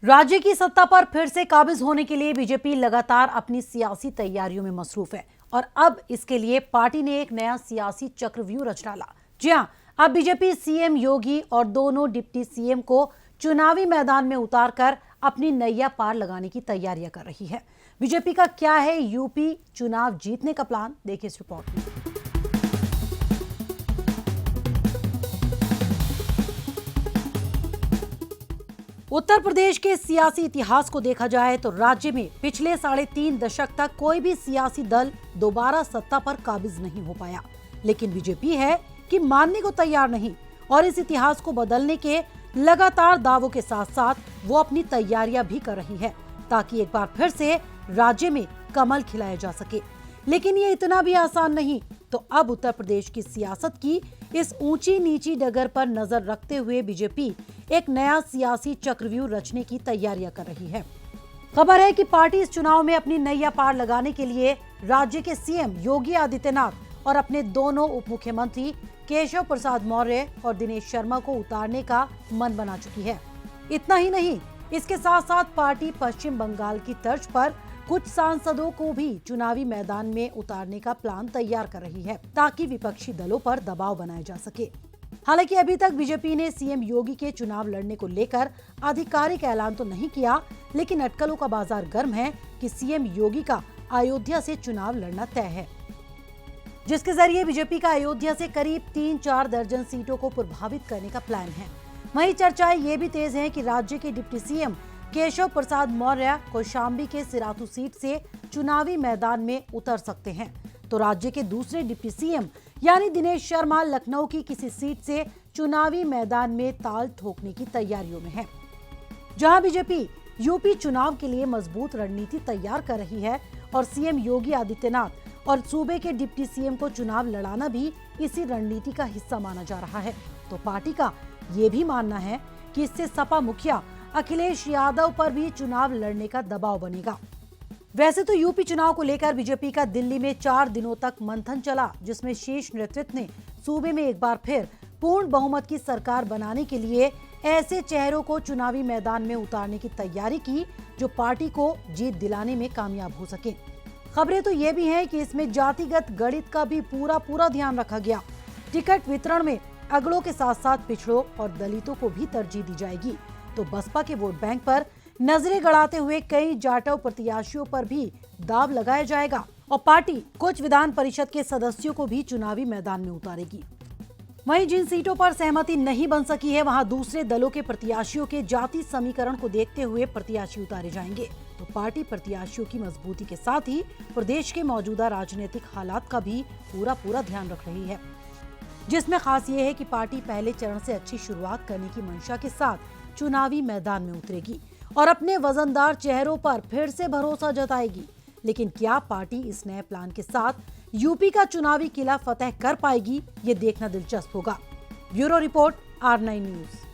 राज्य की सत्ता पर फिर से काबिज होने के लिए बीजेपी लगातार अपनी सियासी तैयारियों में मसरूफ है और अब इसके लिए पार्टी ने एक नया सियासी चक्रव्यूह रच डाला। जी हां, अब बीजेपी सीएम योगी और दोनों डिप्टी सीएम को चुनावी मैदान में उतारकर अपनी नैया पार लगाने की तैयारियां कर रही है। बीजेपी का क्या है यूपी चुनाव जीतने का प्लान, देखिए इस रिपोर्ट में। उत्तर प्रदेश के सियासी इतिहास को देखा जाए तो राज्य में पिछले 3.5 दशक तक कोई भी सियासी दल दोबारा सत्ता पर काबिज नहीं हो पाया, लेकिन बीजेपी है कि मानने को तैयार नहीं और इस इतिहास को बदलने के लगातार दावों के साथ साथ वो अपनी तैयारियां भी कर रही है ताकि एक बार फिर से राज्य में कमल खिलाया जा सके। लेकिन ये इतना भी आसान नहीं, तो अब उत्तर प्रदेश की सियासत की इस ऊंची नीची डगर पर नजर रखते हुए बीजेपी एक नया सियासी चक्रव्यूह रचने की तैयारियां कर रही है। खबर है कि पार्टी इस चुनाव में अपनी नैया पार लगाने के लिए राज्य के सीएम योगी आदित्यनाथ और अपने दोनों उप मुख्यमंत्री केशव प्रसाद मौर्य और दिनेश शर्मा को उतारने का मन बना चुकी है। इतना ही नहीं, इसके साथ साथ पार्टी पश्चिम बंगाल की तर्ज पर कुछ सांसदों को भी चुनावी मैदान में उतारने का प्लान तैयार कर रही है ताकि विपक्षी दलों पर दबाव बनाया जा सके। हालांकि अभी तक बीजेपी ने सीएम योगी के चुनाव लड़ने को लेकर आधिकारिक ऐलान तो नहीं किया, लेकिन अटकलों का बाजार गर्म है कि सीएम योगी का अयोध्या से चुनाव लड़ना तय है, जिसके जरिए बीजेपी का अयोध्या से करीब 3-4 दर्जन सीटों को प्रभावित करने का प्लान है। वहीं चर्चाएं ये भी तेज हैं कि राज्य के डिप्टी सीएम केशव प्रसाद मौर्य कौशाम्बी के सिराथू सीट से चुनावी मैदान में उतर सकते हैं, तो राज्य के दूसरे डिप्टी सीएम यानी दिनेश शर्मा लखनऊ की किसी सीट से चुनावी मैदान में ताल ठोकने की तैयारियों में है। जहां बीजेपी यूपी चुनाव के लिए मजबूत रणनीति तैयार कर रही है और सीएम योगी आदित्यनाथ और सूबे के डिप्टी सीएम को चुनाव लड़ाना भी इसी रणनीति का हिस्सा माना जा रहा है, तो पार्टी का ये भी मानना है कि इससे सपा मुखिया अखिलेश यादव पर भी चुनाव लड़ने का दबाव बनेगा। वैसे तो यूपी चुनाव को लेकर बीजेपी का दिल्ली में 4 दिनों तक मंथन चला, जिसमें शीर्ष नेतृत्व ने सूबे में एक बार फिर पूर्ण बहुमत की सरकार बनाने के लिए ऐसे चेहरों को चुनावी मैदान में उतारने की तैयारी की जो पार्टी को जीत दिलाने में कामयाब हो सके। खबरें तो ये भी हैं कि इसमें जातिगत गणित का भी पूरा ध्यान रखा गया। टिकट वितरण में अगड़ों के साथ साथ पिछड़ों और दलितों को भी तरजीह दी जाएगी, तो बसपा के वोट बैंक पर नजरें गड़ाते हुए कई जाटव प्रत्याशियों पर भी दाव लगाया जाएगा और पार्टी कुछ विधान परिषद के सदस्यों को भी चुनावी मैदान में उतारेगी। वहीं जिन सीटों पर सहमति नहीं बन सकी है, वहां दूसरे दलों के प्रत्याशियों के जाति समीकरण को देखते हुए प्रत्याशी उतारे जाएंगे, तो पार्टी प्रत्याशियों की मजबूती के साथ ही प्रदेश के मौजूदा राजनीतिक हालात का भी पूरा ध्यान रख रही है, जिसमें खास ये है कि पार्टी पहले चरण से अच्छी शुरुआत करने की मंशा के साथ चुनावी मैदान में उतरेगी और अपने वजनदार चेहरों पर फिर से भरोसा जताएगी। लेकिन क्या पार्टी इस नए प्लान के साथ यूपी का चुनावी किला फतेह कर पाएगी, ये देखना दिलचस्प होगा। Bureau report, R9 news.